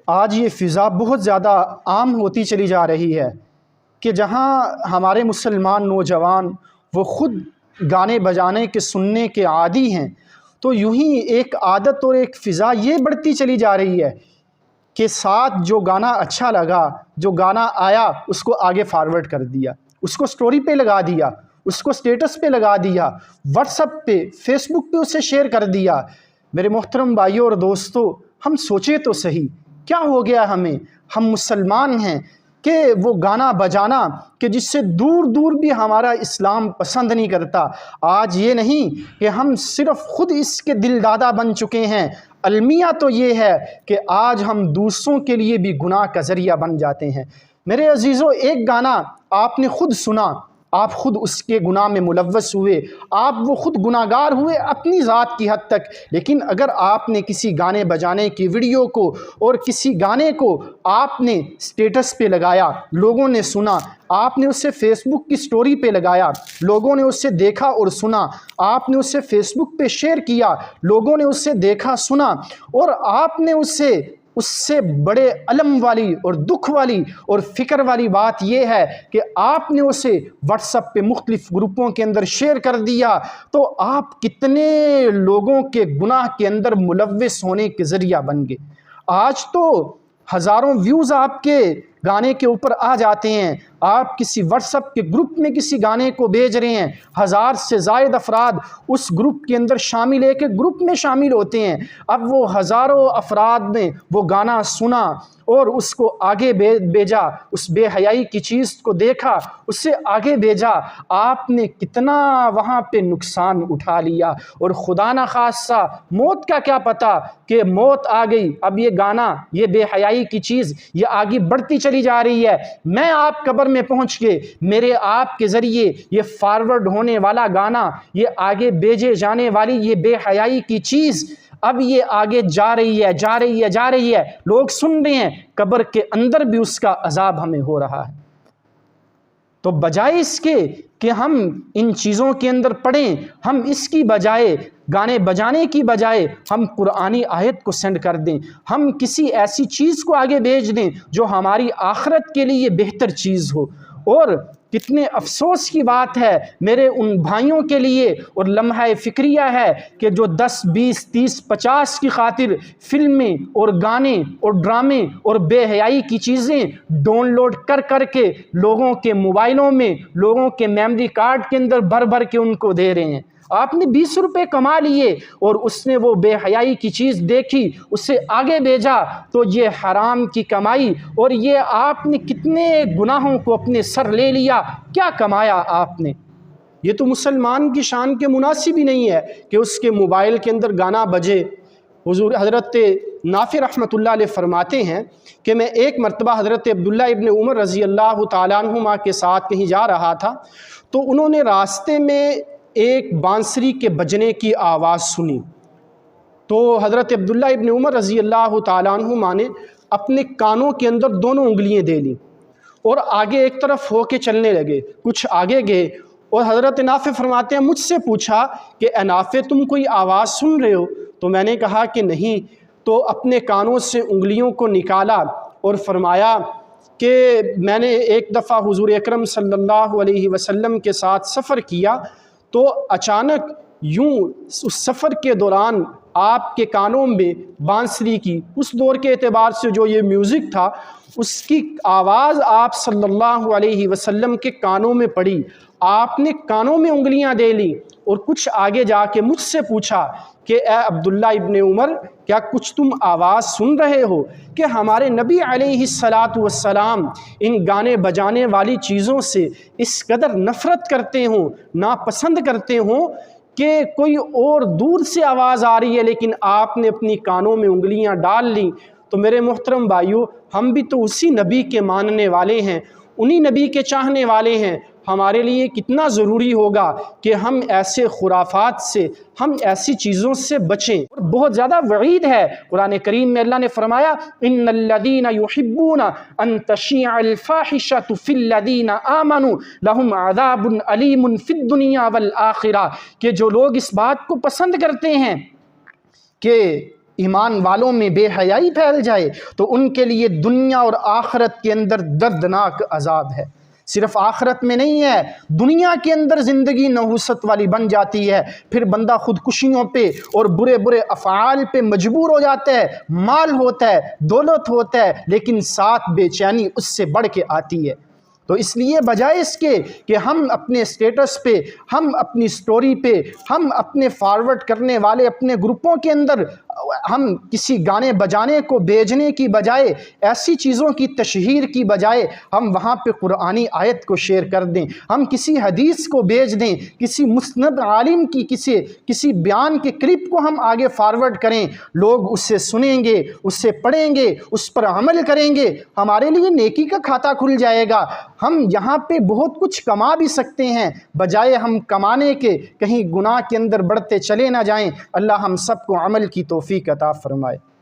آج یہ فضا بہت زیادہ عام ہوتی چلی جا رہی ہے کہ جہاں ہمارے مسلمان نوجوان وہ خود گانے بجانے کے سننے کے عادی ہیں، تو یوں ہی ایک عادت اور ایک فضا یہ بڑھتی چلی جا رہی ہے کہ ساتھ جو گانا اچھا لگا، جو گانا آیا، اس کو آگے فارورڈ کر دیا، اس کو سٹوری پہ لگا دیا، اس کو سٹیٹس پہ لگا دیا، واٹس ایپ پہ، فیس بک پہ اسے شیئر کر دیا۔ میرے محترم بھائیوں اور دوستو، ہم سوچے تو صحیح، کیا ہو گیا ہمیں؟ ہم مسلمان ہیں کہ وہ گانا بجانا کہ جس سے دور دور بھی ہمارا اسلام پسند نہیں کرتا۔ آج یہ نہیں کہ ہم صرف خود اس کے دل دادا بن چکے ہیں، المیہ تو یہ ہے کہ آج ہم دوسروں کے لیے بھی گناہ کا ذریعہ بن جاتے ہیں۔ میرے عزیزو، ایک گانا آپ نے خود سنا، آپ خود اس کے گناہ میں ملوث ہوئے، آپ وہ خود گناہ گار ہوئے اپنی ذات کی حد تک، لیکن اگر آپ نے کسی گانے بجانے کی ویڈیو کو اور کسی گانے کو آپ نے سٹیٹس پہ لگایا، لوگوں نے سنا، آپ نے اسے فیس بک کی سٹوری پہ لگایا، لوگوں نے اسے دیکھا اور سنا، آپ نے اسے فیس بک پہ شیئر کیا، لوگوں نے اسے دیکھا سنا، اور آپ نے اس سے بڑے علم والی اور دکھ والی اور فکر والی بات یہ ہے کہ آپ نے اسے واٹس ایپ پہ مختلف گروپوں کے اندر شیئر کر دیا، تو آپ کتنے لوگوں کے گناہ کے اندر ملوث ہونے کے ذریعہ بن گئے۔ آج تو ہزاروں ویوز آپ کے گانے کے اوپر آ جاتے ہیں، آپ کسی واٹس ایپ کے گروپ میں کسی گانے کو بھیج رہے ہیں، 1000 سے زائد افراد اس گروپ کے اندر شامل، ایک گروپ میں شامل ہوتے ہیں۔ اب وہ ہزاروں افراد نے وہ گانا سنا اور اس کو آگے بھیجا، اس بے حیائی کی چیز کو دیکھا، اس سے آگے بھیجا، آپ نے کتنا وہاں پہ نقصان اٹھا لیا، اور خدا نہ خواستہ موت کا کیا پتہ کہ موت آ گئی، اب یہ گانا، یہ بے حیائی کی چیز یہ آگے بڑھتی چلی جا رہی ہے، میں آپ قبر میں پہنچ کے میرے آپ کے ذریعے یہ فارورڈ ہونے والا گانا، یہ آگے بھیجے جانے والی یہ بے حیائی کی چیز، اب یہ آگے جا رہی ہے، جا رہی ہے، جا رہی ہے، لوگ سن رہے ہیں، قبر کے اندر بھی اس کا عذاب ہمیں ہو رہا ہے۔ تو بجائے اس کے کہ ہم ان چیزوں کے اندر پڑیں، ہم اس کی بجائے، گانے بجانے کی بجائے ہم قرآنی آیت کو سینڈ کر دیں، ہم کسی ایسی چیز کو آگے بھیج دیں جو ہماری آخرت کے لیے بہتر چیز ہو۔ اور کتنے افسوس کی بات ہے میرے ان بھائیوں کے لیے، اور لمحہ فکریہ ہے کہ جو 10 20 30 50 کی خاطر فلمیں اور گانے اور ڈرامے اور بے حیائی کی چیزیں ڈاؤن لوڈ کر کر کے لوگوں کے موبائلوں میں، لوگوں کے میموری کارڈ کے اندر بھر بھر کے ان کو دے رہے ہیں۔ آپ نے 20 روپے کما لیے اور اس نے وہ بے حیائی کی چیز دیکھی، اسے آگے بھیجا، تو یہ حرام کی کمائی، اور یہ آپ نے کتنے گناہوں کو اپنے سر لے لیا، کیا کمایا آپ نے؟ یہ تو مسلمان کی شان کے مناسب ہی نہیں ہے کہ اس کے موبائل کے اندر گانا بجے۔ حضور حضرت نافع رحمۃ اللہ علیہ فرماتے ہیں کہ میں ایک مرتبہ حضرت عبداللہ ابن عمر رضی اللہ تعالیٰ عنہما کے ساتھ کہیں جا رہا تھا، تو انہوں نے راستے میں ایک بانسری کے بجنے کی آواز سنی، تو حضرت عبداللہ ابن عمر رضی اللہ تعالیٰ عنہما نے اپنے کانوں کے اندر دونوں انگلیاں دے لیں اور آگے ایک طرف ہو کے چلنے لگے، کچھ آگے گئے، اور حضرت نافع فرماتے ہیں مجھ سے پوچھا کہ اے نافع، تم کوئی آواز سن رہے ہو؟ تو میں نے کہا کہ نہیں، تو اپنے کانوں سے انگلیوں کو نکالا اور فرمایا کہ میں نے ایک دفعہ حضور اکرم صلی اللہ علیہ وسلم کے ساتھ سفر کیا، تو اچانک یوں اس سفر کے دوران آپ کے کانوں میں بانسری کی، اس دور کے اعتبار سے جو یہ میوزک تھا، اس کی آواز آپ صلی اللہ علیہ وسلم کے کانوں میں پڑی، آپ نے کانوں میں انگلیاں دے لیں اور کچھ آگے جا کے مجھ سے پوچھا کہ اے عبداللہ ابن عمر، کیا کچھ تم آواز سن رہے ہو؟ کہ ہمارے نبی علیہ الصلاۃ والسلام ان گانے بجانے والی چیزوں سے اس قدر نفرت کرتے ہوں، ناپسند کرتے ہوں کہ کوئی اور دور سے آواز آ رہی ہے لیکن آپ نے اپنی کانوں میں انگلیاں ڈال لیں۔ تو میرے محترم بھائیو، ہم بھی تو اسی نبی کے ماننے والے ہیں، انہی نبی کے چاہنے والے ہیں، ہمارے لیے کتنا ضروری ہوگا کہ ہم ایسے خرافات سے، ہم ایسی چیزوں سے بچیں۔ اور بہت زیادہ وعید ہے، قرآن کریم میں اللہ نے فرمایا ان الذین یحبون ان تشیع الفاحشۃ فی الذین آمنوا لہم عذاب علیم فی الدنیا والآخرہ، کہ جو لوگ اس بات کو پسند کرتے ہیں کہ ایمان والوں میں بے حیائی پھیل جائے تو ان کے لیے دنیا اور آخرت کے اندر دردناک عذاب ہے۔ صرف آخرت میں نہیں ہے، دنیا کے اندر زندگی نحوست والی بن جاتی ہے، پھر بندہ خودکشیوں پہ اور برے برے افعال پہ مجبور ہو جاتا ہے۔ مال ہوتا ہے، دولت ہوتا ہے، لیکن ساتھ بے چینی اس سے بڑھ کے آتی ہے۔ تو اس لیے بجائے اس کے کہ ہم اپنے سٹیٹس پہ، ہم اپنی سٹوری پہ، ہم اپنے فارورڈ کرنے والے اپنے گروپوں کے اندر ہم کسی گانے بجانے کو بھیجنے کی بجائے، ایسی چیزوں کی تشہیر کی بجائے ہم وہاں پہ قرآنی آیت کو شیئر کر دیں، ہم کسی حدیث کو بھیج دیں، کسی مسند عالم کی کسی بیان کے کلپ کو ہم آگے فارورڈ کریں، لوگ اس سے سنیں گے، اس سے پڑھیں گے، اس پر عمل کریں گے، ہمارے لیے نیکی کا کھاتا کھل جائے گا۔ ہم یہاں پہ بہت کچھ کما بھی سکتے ہیں، بجائے ہم کمانے کے کہیں گناہ کے اندر بڑھتے چلے نہ جائیں۔ اللہ ہم سب کو عمل کی توفیق عطا فرمائے۔